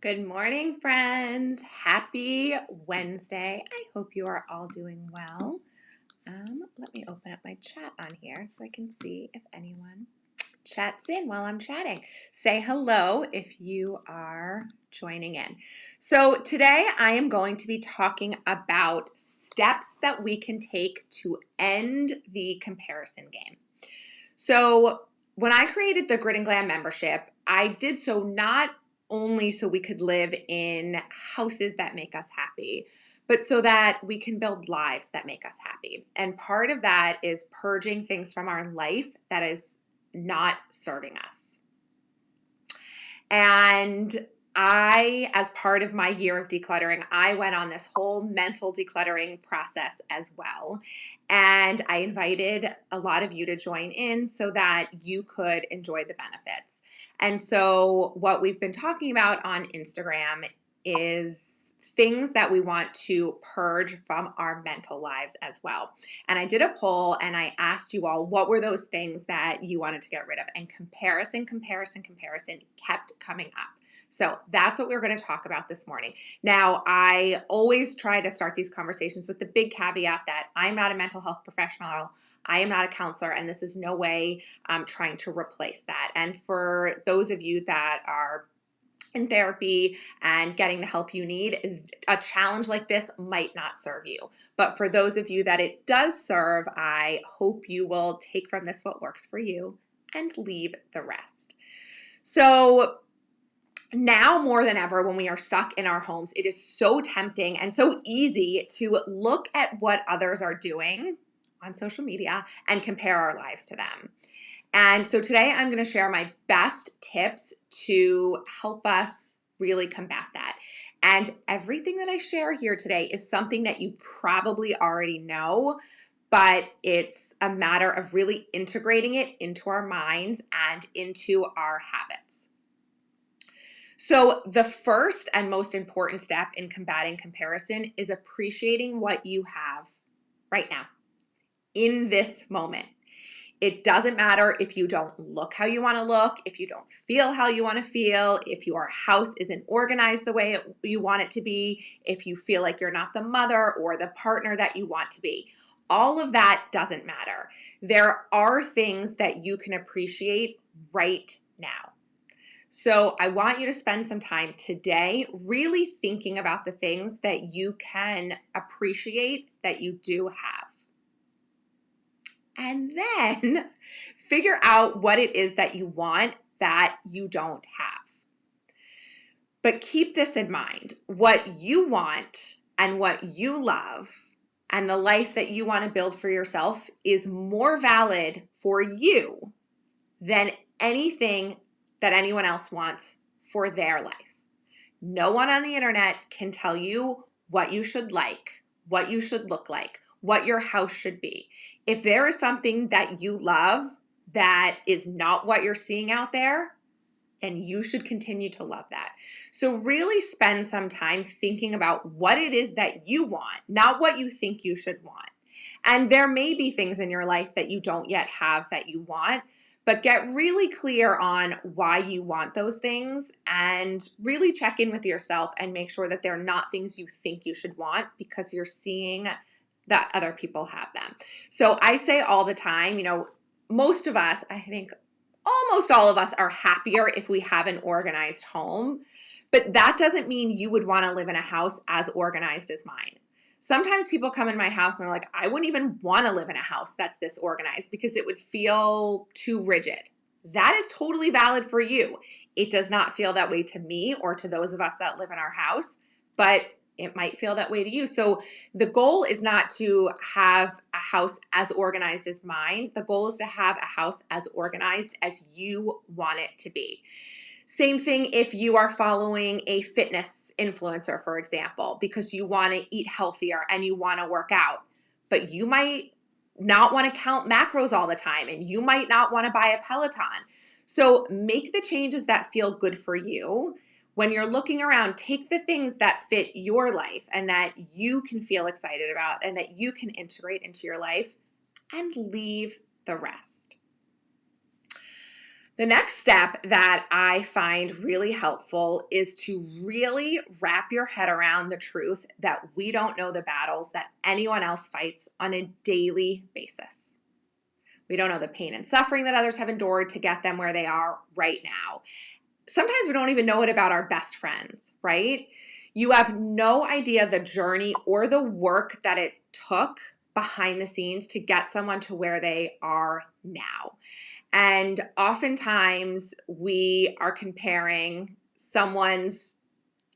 Good morning, friends. Happy Wednesday. I hope you are all doing well. Let me open up my chat on here so I can see if anyone chats in while I'm chatting. Say hello if you are joining in. So today I am going to be talking about steps that we can take to end the comparison game. So when I created the Grit and Glam membership, I did so not only so we could live in houses that make us happy, but so that we can build lives that make us happy. And part of that is purging things from our life that is not serving us. And as part of my year of decluttering, I went on this whole mental decluttering process as well. And I invited a lot of you to join in so that you could enjoy the benefits. And so what we've been talking about on Instagram is things that we want to purge from our mental lives as well. And I did a poll and I asked you all, what were those things that you wanted to get rid of? And comparison kept coming up. So that's what we're going to talk about this morning. Now, I always try to start these conversations with the big caveat that I'm not a mental health professional, I am not a counselor, and this is no way trying to replace that. And for those of you that are in therapy and getting the help you need, a challenge like this might not serve you. But for those of you that it does serve, I hope you will take from this what works for you and leave the rest. So now more than ever, when we are stuck in our homes, it is so tempting and so easy to look at what others are doing on social media and compare our lives to them. And so today I'm going to share my best tips to help us really combat that. And everything that I share here today is something that you probably already know, but it's a matter of really integrating it into our minds and into our habits. So the first and most important step in combating comparison is appreciating what you have right now in this moment. It doesn't matter if you don't look how you want to look, if you don't feel how you want to feel, if your house isn't organized the way you want it to be, if you feel like you're not the mother or the partner that you want to be. All of that doesn't matter. There are things that you can appreciate right now. So I want you to spend some time today really thinking about the things that you can appreciate that you do have. And then figure out what it is that you want that you don't have. But keep this in mind. What you want and what you love and the life that you want to build for yourself is more valid for you than anything that anyone else wants for their life. No one on the internet can tell you what you should like, what you should look like, what your house should be. If there is something that you love that is not what you're seeing out there, then you should continue to love that. So really spend some time thinking about what it is that you want, not what you think you should want. And there may be things in your life that you don't yet have that you want, but get really clear on why you want those things and really check in with yourself and make sure that they're not things you think you should want because you're seeing that other people have them. So I say all the time, most of us, I think almost all of us are happier if we have an organized home, but that doesn't mean you would want to live in a house as organized as mine. Sometimes people come in my house and they're like, I wouldn't even want to live in a house that's this organized because it would feel too rigid. That is totally valid for you. It does not feel that way to me or to those of us that live in our house, but it might feel that way to you. So the goal is not to have a house as organized as mine. The goal is to have a house as organized as you want it to be. Same thing if you are following a fitness influencer, for example, because you want to eat healthier and you want to work out, but you might not want to count macros all the time and you might not want to buy a Peloton. So make the changes that feel good for you. When you're looking around, take the things that fit your life and that you can feel excited about and that you can integrate into your life and leave the rest. The next step that I find really helpful is to really wrap your head around the truth that we don't know the battles that anyone else fights on a daily basis. We don't know the pain and suffering that others have endured to get them where they are right now. Sometimes we don't even know it about our best friends, right? You have no idea the journey or the work that it took behind the scenes to get someone to where they are now. And oftentimes we are comparing someone's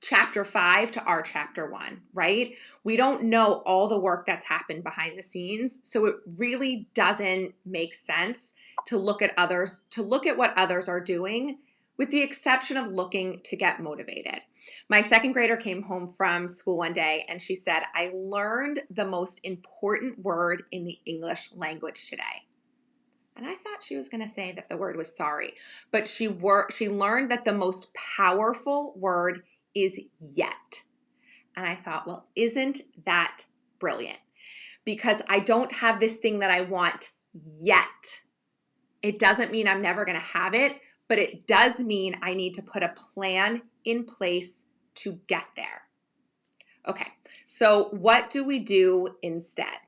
chapter 5 to our chapter 1, right? We don't know all the work that's happened behind the scenes. So it really doesn't make sense to look at others, to look at what others are doing, with the exception of looking to get motivated. My second grader came home from school one day and she said, "I learned the most important word in the English language today." And I thought she was going to say that the word was sorry, but she learned that the most powerful word is yet. And I thought, well, isn't that brilliant? Because I don't have this thing that I want yet. It doesn't mean I'm never going to have it, but it does mean I need to put a plan in place to get there. Okay, so what do we do instead?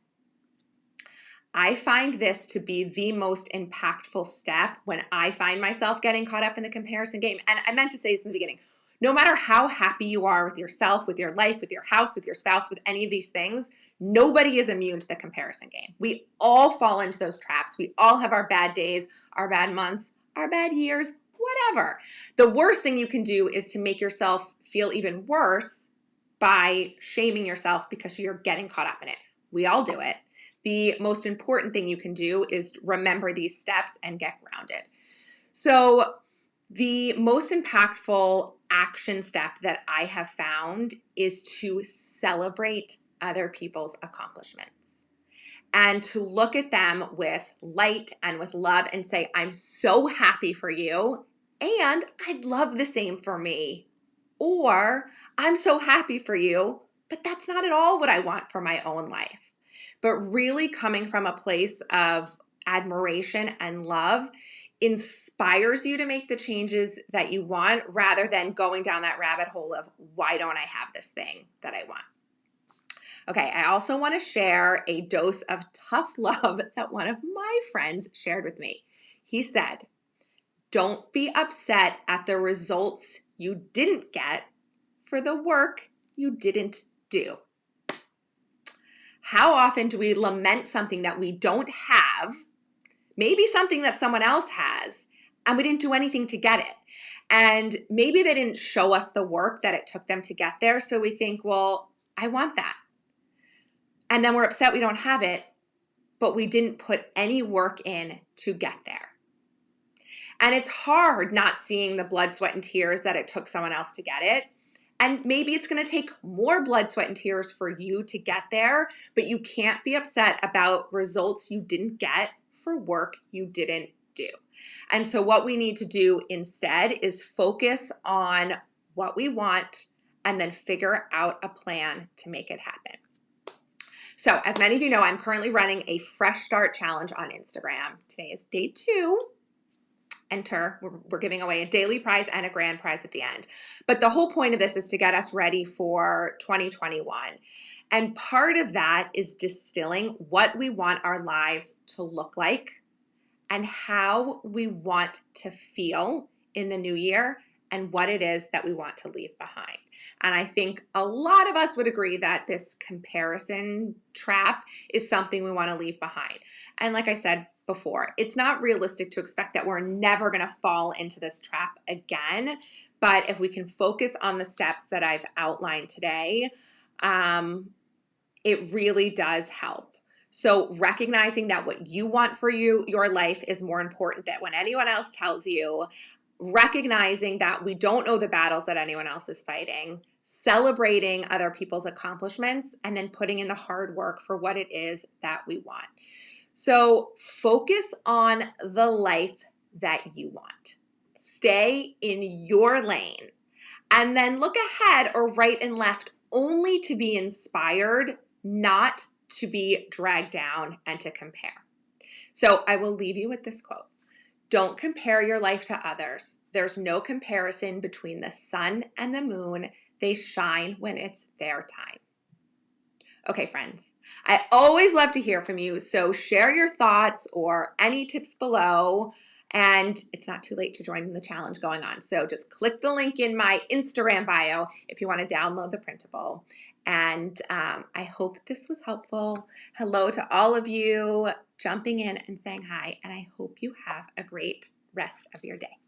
I find this to be the most impactful step when I find myself getting caught up in the comparison game. And I meant to say this in the beginning. No matter how happy you are with yourself, with your life, with your house, with your spouse, with any of these things, nobody is immune to the comparison game. We all fall into those traps. We all have our bad days, our bad months, our bad years, whatever. The worst thing you can do is to make yourself feel even worse by shaming yourself because you're getting caught up in it. We all do it. The most important thing you can do is remember these steps and get grounded. So the most impactful action step that I have found is to celebrate other people's accomplishments and to look at them with light and with love and say, "I'm so happy for you, and I'd love the same for me." Or, "I'm so happy for you, but that's not at all what I want for my own life." But really coming from a place of admiration and love inspires you to make the changes that you want rather than going down that rabbit hole of, why don't I have this thing that I want? Okay, I also want to share a dose of tough love that one of my friends shared with me. He said, "Don't be upset at the results you didn't get for the work you didn't do." How often do we lament something that we don't have, maybe something that someone else has, and we didn't do anything to get it? And maybe they didn't show us the work that it took them to get there, so we think, well, I want that. And then we're upset we don't have it, but we didn't put any work in to get there. And it's hard not seeing the blood, sweat, and tears that it took someone else to get it. And maybe it's going to take more blood, sweat, and tears for you to get there, but you can't be upset about results you didn't get for work you didn't do. And so what we need to do instead is focus on what we want and then figure out a plan to make it happen. So as many of you know, I'm currently running a Fresh Start Challenge on Instagram. Today is day 2. Enter. We're giving away a daily prize and a grand prize at the end. But the whole point of this is to get us ready for 2021. And part of that is distilling what we want our lives to look like and how we want to feel in the new year and what it is that we want to leave behind. And I think a lot of us would agree that this comparison trap is something we want to leave behind. And like I said before, it's not realistic to expect that we're never going to fall into this trap again. But if we can focus on the steps that I've outlined today, it really does help. So recognizing that what you want for your life is more important than what anyone else tells you, recognizing that we don't know the battles that anyone else is fighting, celebrating other people's accomplishments, and then putting in the hard work for what it is that we want. So focus on the life that you want. Stay in your lane, and then look ahead or right and left only to be inspired, not to be dragged down and to compare. So I will leave you with this quote. Don't compare your life to others. There's no comparison between the sun and the moon. They shine when it's their time. Okay, friends, I always love to hear from you, so share your thoughts or any tips below. And it's not too late to join the challenge going on. So just click the link in my Instagram bio if you want to download the printable. And I hope this was helpful. Hello to all of you jumping in and saying hi, and I hope you have a great rest of your day.